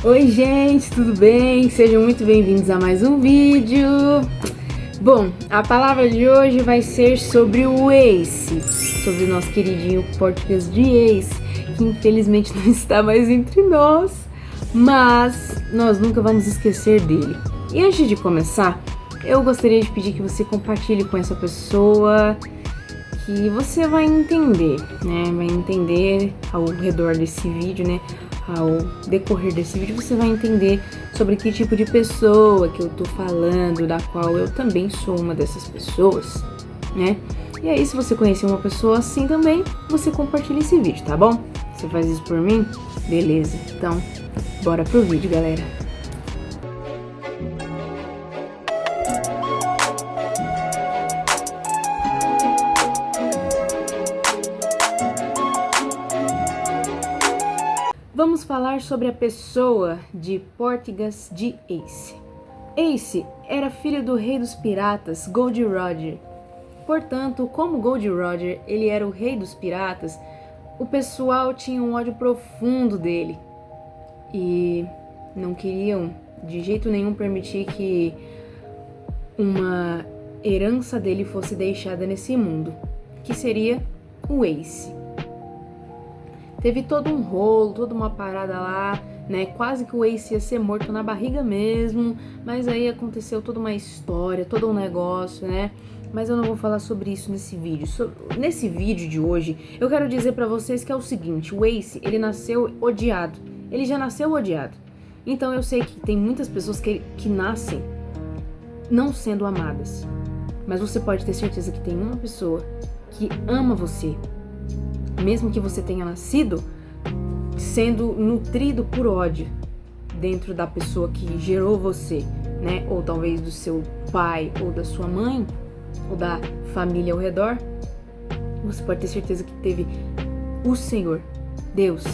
Oi gente, tudo bem? Sejam muito bem-vindos a mais um vídeo. Bom, a palavra de hoje vai ser sobre o Ace, sobre o nosso queridinho português de Ace, que infelizmente não está mais entre nós, mas nós nunca vamos esquecer dele. E antes de começar, eu gostaria de pedir que você compartilhe com essa pessoa que você vai entender, né? Vai entender ao redor desse vídeo, né? Ao decorrer desse vídeo você vai entender sobre que tipo de pessoa que eu tô falando, da qual eu também sou uma dessas pessoas, né? E aí, se você conhecer uma pessoa assim também, você compartilha esse vídeo, tá bom? Você faz isso por mim? Beleza, então bora pro vídeo, galera. Vamos falar sobre a pessoa de Portgas de Ace. Ace era filho do rei dos piratas, Gold Roger. Portanto, como Gold Roger ele era o rei dos piratas, o pessoal tinha um ódio profundo dele. E não queriam de jeito nenhum permitir que uma herança dele fosse deixada nesse mundo, que seria o Ace. Teve todo um rolo, toda uma parada lá, né? Quase que o Ace ia ser morto na barriga mesmo, mas aí aconteceu toda uma história, todo um negócio, né? Mas eu não vou falar sobre isso nesse vídeo. Nesse vídeo de hoje, eu quero dizer pra vocês que é o seguinte, o Ace, ele nasceu odiado. Ele já nasceu odiado. Então eu sei que tem muitas pessoas que nascem não sendo amadas. Mas você pode ter certeza que tem uma pessoa que ama você. Mesmo que você tenha nascido sendo nutrido por ódio dentro da pessoa que gerou você, né? Ou talvez do seu pai, ou da sua mãe, ou da família ao redor, você pode ter certeza que teve o Senhor, Deus,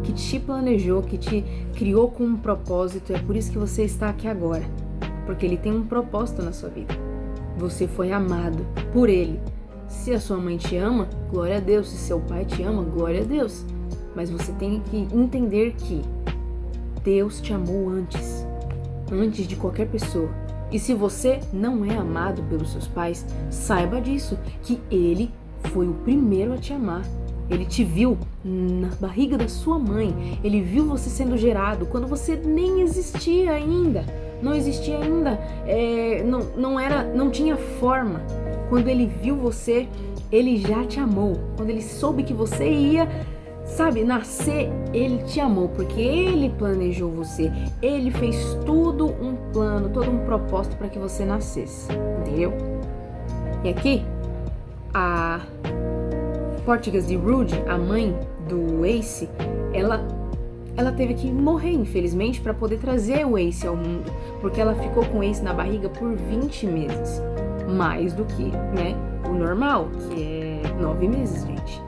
que te planejou, que te criou com um propósito. É por isso que você está aqui agora, porque Ele tem um propósito na sua vida. Você foi amado por Ele. Se a sua mãe te ama, glória a Deus. Se seu pai te ama, glória a Deus. Mas você tem que entender que Deus te amou antes de qualquer pessoa. E se você não é amado pelos seus pais, saiba disso, que Ele foi o primeiro a te amar. Ele te viu na barriga da sua mãe. Ele viu você sendo gerado quando você nem existia ainda. Não existia ainda, não tinha forma. Quando Ele viu você, Ele já te amou. Quando Ele soube que você ia, nascer, Ele te amou, porque Ele planejou você. Ele fez tudo um plano, todo um propósito para que você nascesse, entendeu? E aqui, a Portgas de Rude, a mãe do Ace, ela teve que morrer, infelizmente, para poder trazer o Ace ao mundo, porque ela ficou com o Ace na barriga por 20 meses. Mais do que, né, o normal, que é 9 meses, gente.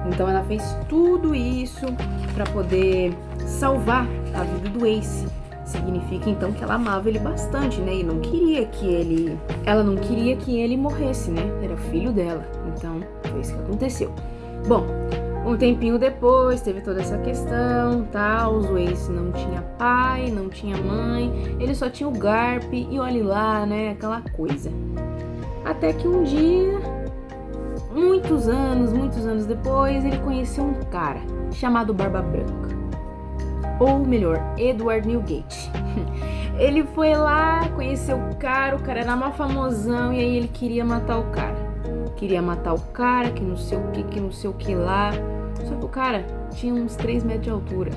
Então ela fez tudo isso para poder salvar a vida do Ace. Significa então que ela amava ele bastante, né? E ela não queria que ele morresse, né? Era filho dela. Então foi isso que aconteceu. Bom, um tempinho depois teve toda essa questão, tal. O Ace não tinha pai, não tinha mãe, ele só tinha o Garp e olhe lá, né? Aquela coisa. Até que um dia, muitos anos depois, ele conheceu um cara chamado Barba Branca. Ou melhor, Edward Newgate. Ele foi lá, conheceu o cara era mó famosão, e aí ele queria matar o cara. Que não sei o que lá. Só que o cara tinha uns 3 metros de altura.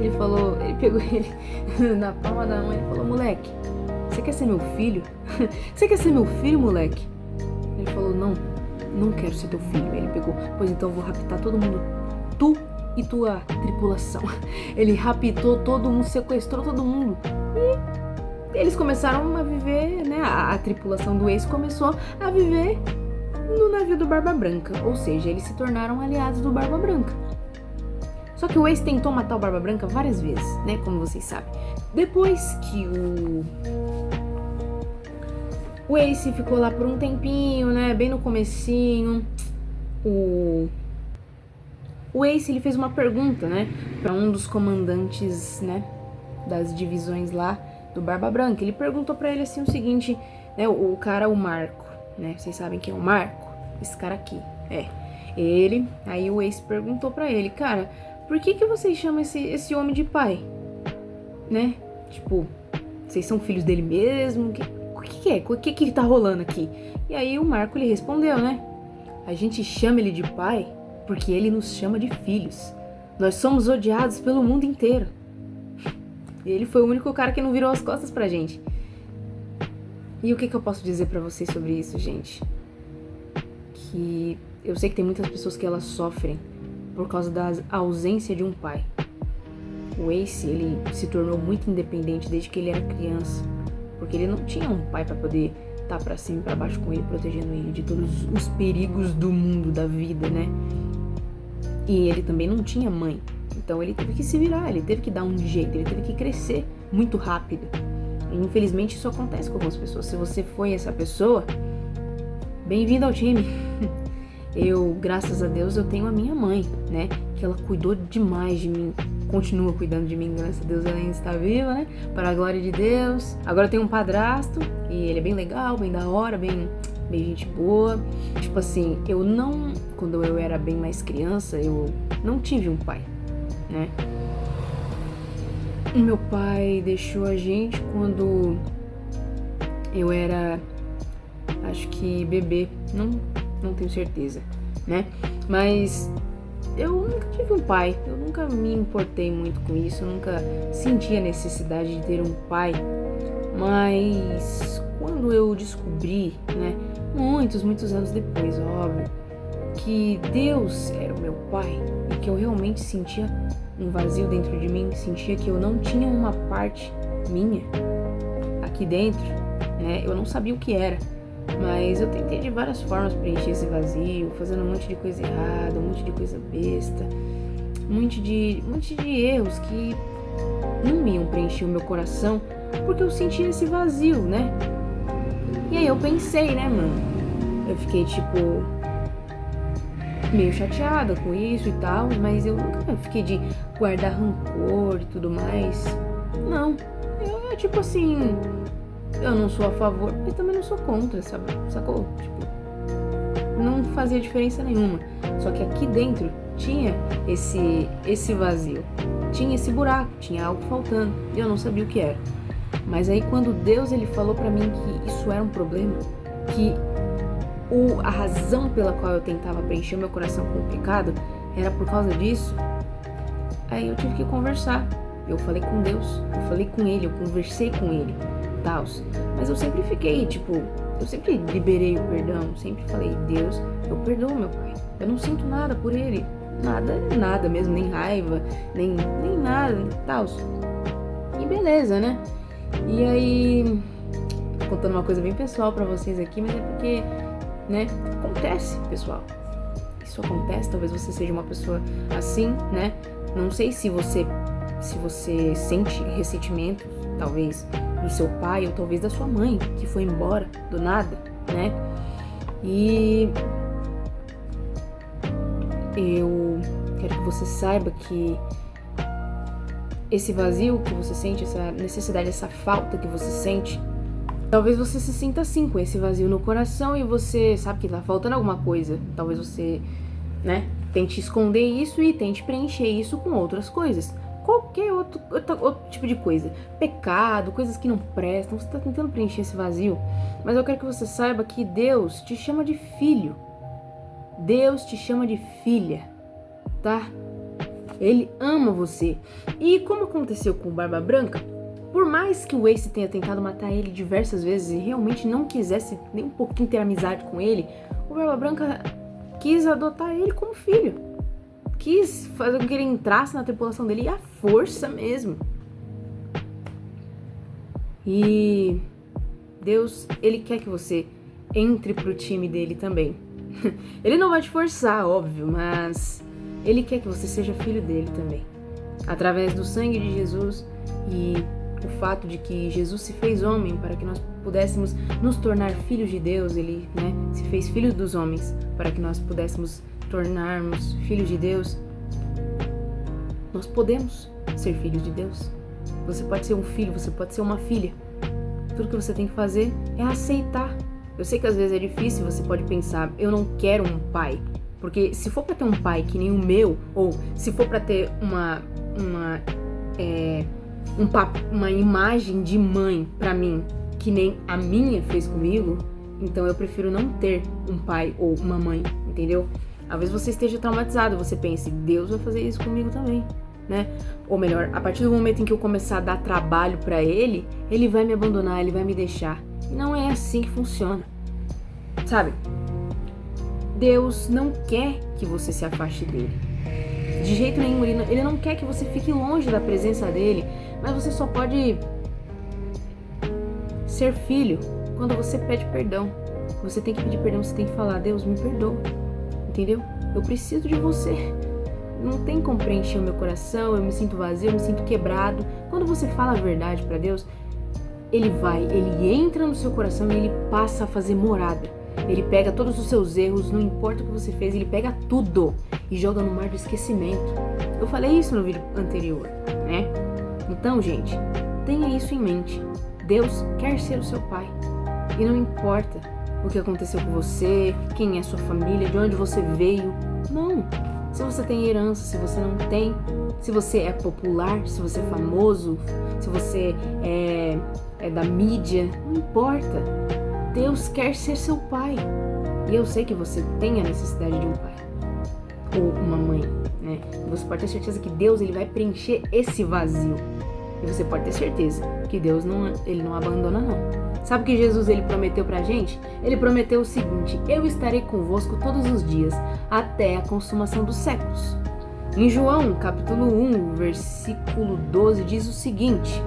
Ele pegou ele na palma da mão e falou: moleque, você quer ser meu filho? Você quer ser meu filho, moleque? Ele falou: não quero ser teu filho. Ele pegou: pois então eu vou raptar todo mundo, tu e tua tripulação. Ele raptou todo mundo, sequestrou todo mundo. E eles começaram a viver, né? A tripulação do Ace começou a viver no navio do Barba Branca. Ou seja, eles se tornaram aliados do Barba Branca. Só que o Ace tentou matar o Barba Branca várias vezes, né? Como vocês sabem. Depois que o Ace ficou lá por um tempinho, né? Bem no comecinho, o Ace ele fez uma pergunta, né? Para um dos comandantes, né? das divisões lá do Barba Branca. Ele perguntou pra ele assim o seguinte, né, o cara, o Marco, né? Vocês sabem quem é o Marco? Esse cara aqui, ele. Aí o Ace perguntou pra ele, cara, por que vocês chamam esse homem de pai? Né? Tipo, vocês são filhos dele mesmo? O que é? O que tá rolando aqui? E aí o Marco, ele respondeu, né? A gente chama ele de pai porque ele nos chama de filhos. Nós somos odiados pelo mundo inteiro. E ele foi o único cara que não virou as costas pra gente. E o que eu posso dizer pra vocês sobre isso, gente? Que eu sei que tem muitas pessoas que elas sofrem por causa da ausência de um pai. O Ace, ele se tornou muito independente desde que ele era criança, porque ele não tinha um pai pra poder estar pra cima e pra baixo com ele, protegendo ele de todos os perigos do mundo, da vida, né? E ele também não tinha mãe, então ele teve que se virar, ele teve que dar um jeito, ele teve que crescer muito rápido. E infelizmente isso acontece com algumas pessoas. Se você foi essa pessoa, bem-vindo ao time. Eu, graças a Deus, eu tenho a minha mãe, né? Que ela cuidou demais de mim, continua cuidando de mim, graças a Deus ela ainda está viva, né? Para a glória de Deus. Agora eu tenho um padrasto e ele é bem legal, bem da hora, bem gente boa. Tipo assim, quando eu era bem mais criança, eu não tive um pai, né? O meu pai deixou a gente quando eu era, acho que bebê, não tenho certeza, né? Mas eu nunca tive um pai, eu nunca me importei muito com isso, eu nunca senti a necessidade de ter um pai. Mas quando eu descobri, né, muitos anos depois, óbvio, que Deus era o meu pai e que eu realmente sentia um vazio dentro de mim, sentia que eu não tinha uma parte minha aqui dentro, né? Eu não sabia o que era, mas eu tentei de várias formas preencher esse vazio, fazendo um monte de coisa errada, um monte de coisa besta, um monte de erros que não iam preencher o meu coração, porque eu sentia esse vazio, né? E aí eu pensei, né, mano? Eu fiquei tipo meio chateada com isso e tal, mas eu nunca fiquei de guardar rancor e tudo mais. Não, eu tipo assim, eu não sou a favor, mas também não sou contra, sabe? Sacou? Tipo, não fazia diferença nenhuma. Só que aqui dentro tinha esse vazio, tinha esse buraco, tinha algo faltando e eu não sabia o que era. Mas aí quando Deus ele falou pra mim que isso era um problema, que a razão pela qual eu tentava preencher o meu coração com o pecado era por causa disso, aí eu tive que conversar. Eu falei com Deus, eu falei com Ele, eu conversei com Ele, tals. Mas eu sempre fiquei, tipo, eu sempre liberei o perdão, sempre falei, Deus, eu perdoo meu pai. Eu não sinto nada por ele, nada mesmo, nem raiva, nem nada, tals. E beleza, né? E aí, tô contando uma coisa bem pessoal pra vocês aqui, mas é porque, né, acontece, pessoal. Isso acontece, talvez você seja uma pessoa assim, né? Não sei se você sente ressentimento, talvez, do seu pai ou talvez da sua mãe, que foi embora do nada, né? E eu quero que você saiba que esse vazio que você sente, essa necessidade, essa falta que você sente, talvez você se sinta assim, com esse vazio no coração e você sabe que tá faltando alguma coisa. Talvez você, né, tente esconder isso e tente preencher isso com outras coisas. Qualquer outro tipo de coisa. Pecado, coisas que não prestam. Você tá tentando preencher esse vazio. Mas eu quero que você saiba que Deus te chama de filho. Deus te chama de filha, tá? Ele ama você. E como aconteceu com o Barba Branca, por mais que o Ace tenha tentado matar ele diversas vezes e realmente não quisesse nem um pouquinho ter amizade com ele, o Barba Branca quis adotar ele como filho. Quis fazer com que ele entrasse na tripulação dele, e à força mesmo. E Deus, ele quer que você entre pro time dele também. Ele não vai te forçar, óbvio, mas ele quer que você seja filho dele também. Através do sangue de Jesus e o fato de que Jesus se fez homem para que nós pudéssemos nos tornar filhos de Deus, ele, né, se fez filho dos homens para que nós pudéssemos tornarmos filhos de Deus. Nós podemos ser filhos de Deus. Você pode ser um filho, você pode ser uma filha. Tudo que você tem que fazer é aceitar. Eu sei que às vezes é difícil, você pode pensar, eu não quero um pai. Porque se for pra ter um pai que nem o meu, ou se for pra ter uma imagem de mãe pra mim, que nem a minha fez comigo, então eu prefiro não ter um pai ou uma mãe, entendeu? Às vezes você esteja traumatizado, você pense, Deus vai fazer isso comigo também, né? Ou melhor, a partir do momento em que eu começar a dar trabalho pra ele, ele vai me abandonar, ele vai me deixar. E não é assim que funciona, sabe? Deus não quer que você se afaste dele. De jeito nenhum, ele não quer que você fique longe da presença dele, mas você só pode ser filho quando você pede perdão. Você tem que pedir perdão, você tem que falar, Deus, me perdoa, entendeu? Eu preciso de você. Não tem como preencher o meu coração, eu me sinto vazio, eu me sinto quebrado. Quando você fala a verdade pra Deus, ele entra no seu coração e ele passa a fazer morada. Ele pega todos os seus erros, não importa o que você fez, ele pega tudo e joga no mar do esquecimento. Eu falei isso no vídeo anterior, né? Então, gente, tenha isso em mente. Deus quer ser o seu pai. E não importa o que aconteceu com você, quem é sua família, de onde você veio. Não. Se você tem herança, se você não tem, se você é popular, se você é famoso, se você é da mídia, não importa. Deus quer ser seu pai. E eu sei que você tem a necessidade de um pai ou uma mãe, né? E você pode ter certeza que Deus ele vai preencher esse vazio. E você pode ter certeza que Deus ele não abandona, não. Sabe o que Jesus ele prometeu pra gente? Ele prometeu o seguinte: eu estarei convosco todos os dias, até a consumação dos séculos. Em João, capítulo 1, versículo 12, diz o seguinte: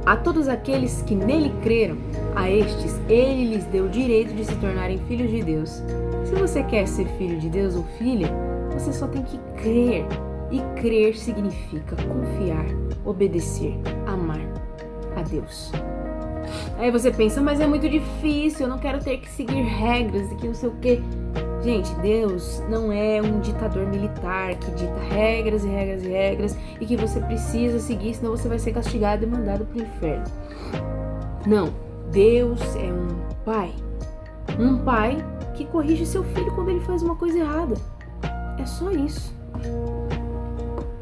a todos aqueles que nele creram, a estes ele lhes deu o direito de se tornarem filhos de Deus. Se você quer ser filho de Deus ou filha, você só tem que crer. E crer significa confiar, obedecer, amar a Deus. Aí você pensa, mas é muito difícil, eu não quero ter que seguir regras e que não sei o quê. Gente, Deus não é um ditador militar que dita regras e regras e regras e que você precisa seguir, senão você vai ser castigado e mandado pro inferno. Não, Deus é um pai. Um pai que corrige seu filho quando ele faz uma coisa errada. É só isso.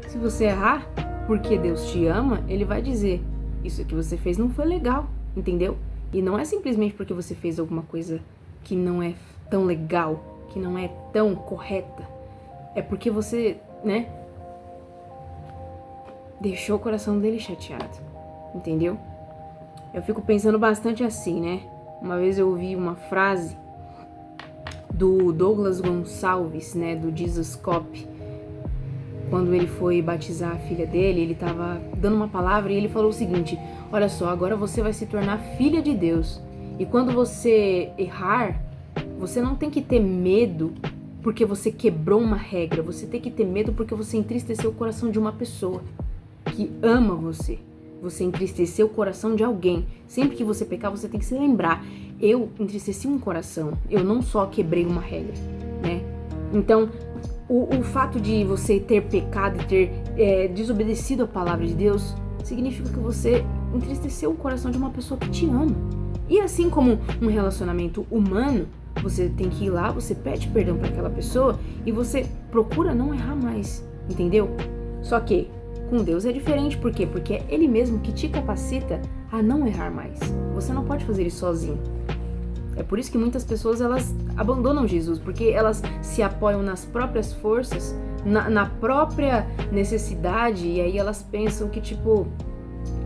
Se você errar, porque Deus te ama, ele vai dizer, isso que você fez não foi legal, entendeu? E não é simplesmente porque você fez alguma coisa que não é tão legal, que não é tão correta. É porque você, né, deixou o coração dele chateado, entendeu? Eu fico pensando bastante assim, né? Uma vez eu ouvi uma frase do Douglas Gonçalves, né, do Jesus Cop. Quando ele foi batizar a filha dele, ele estava dando uma palavra e ele falou o seguinte: olha só, agora você vai se tornar filha de Deus. E quando você errar, você não tem que ter medo porque você quebrou uma regra. Você tem que ter medo porque você entristeceu o coração de uma pessoa que ama você. Você entristeceu o coração de alguém. Sempre que você pecar, você tem que se lembrar: eu entristeci um coração, eu não só quebrei uma regra, né? Então, o fato de você ter pecado e ter desobedecido a palavra de Deus significa que você entristeceu o coração de uma pessoa que te ama. E assim como um relacionamento humano, você tem que ir lá, você pede perdão para aquela pessoa e você procura não errar mais, entendeu? Só que com Deus é diferente, por quê? Porque é Ele mesmo que te capacita a não errar mais. Você não pode fazer isso sozinho. É por isso que muitas pessoas elas abandonam Jesus, porque elas se apoiam nas próprias forças, na própria necessidade, e aí elas pensam que, tipo,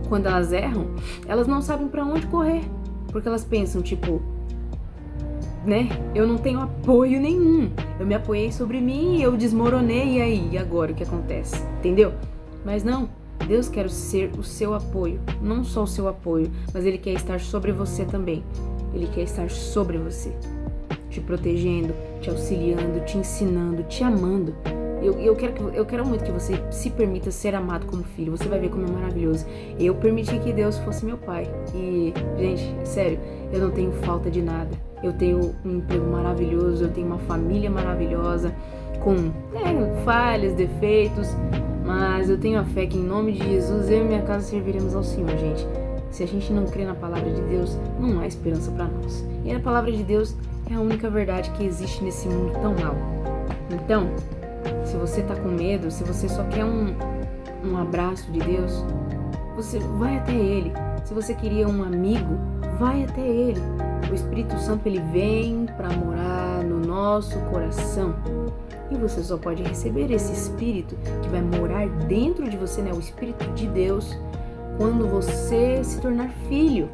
quando elas erram, elas não sabem pra onde correr, porque elas pensam, tipo, né, eu não tenho apoio nenhum, eu me apoiei sobre mim, eu desmoronei, e aí, e agora o que acontece? Entendeu? Mas não, Deus quer ser o seu apoio, não só o seu apoio, mas Ele quer estar sobre você também. Ele quer estar sobre você, te protegendo, te auxiliando, te ensinando, te amando. Eu quero muito que você se permita ser amado como filho. Você vai ver como é maravilhoso. Eu permiti que Deus fosse meu pai. E, gente, sério, eu não tenho falta de nada. Eu tenho um emprego maravilhoso, eu tenho uma família maravilhosa, com falhas, defeitos, Mas eu tenho a fé que em nome de Jesus eu e minha casa serviremos ao Senhor, gente. Se a gente não crê na palavra de Deus, não há esperança para nós. E a palavra de Deus é a única verdade que existe nesse mundo tão mau. Então, se você tá com medo, se você só quer um abraço de Deus, você vai até Ele. Se você queria um amigo, vai até Ele. O Espírito Santo, ele vem para morar no nosso coração. E você só pode receber esse Espírito que vai morar dentro de você, né? O Espírito de Deus, quando você se tornar filho,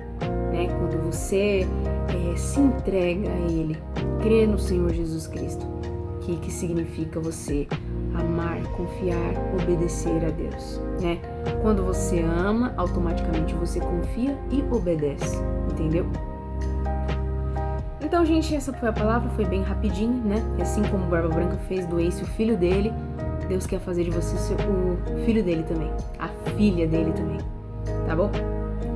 né? Quando você se entrega a Ele, crê no Senhor Jesus Cristo, que significa você amar, confiar, obedecer a Deus, né? Quando você ama, automaticamente você confia e obedece, entendeu? Então, gente, essa foi a palavra, foi bem rapidinho, né? E assim como o Barba Branca fez do Ace o filho dele, Deus quer fazer de você o filho dele também, a filha dele também, tá bom?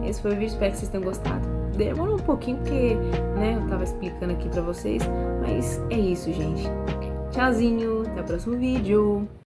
Esse foi o vídeo, espero que vocês tenham gostado. Demorou um pouquinho porque, né, eu tava explicando aqui pra vocês, mas é isso, gente. Tchauzinho, até o próximo vídeo.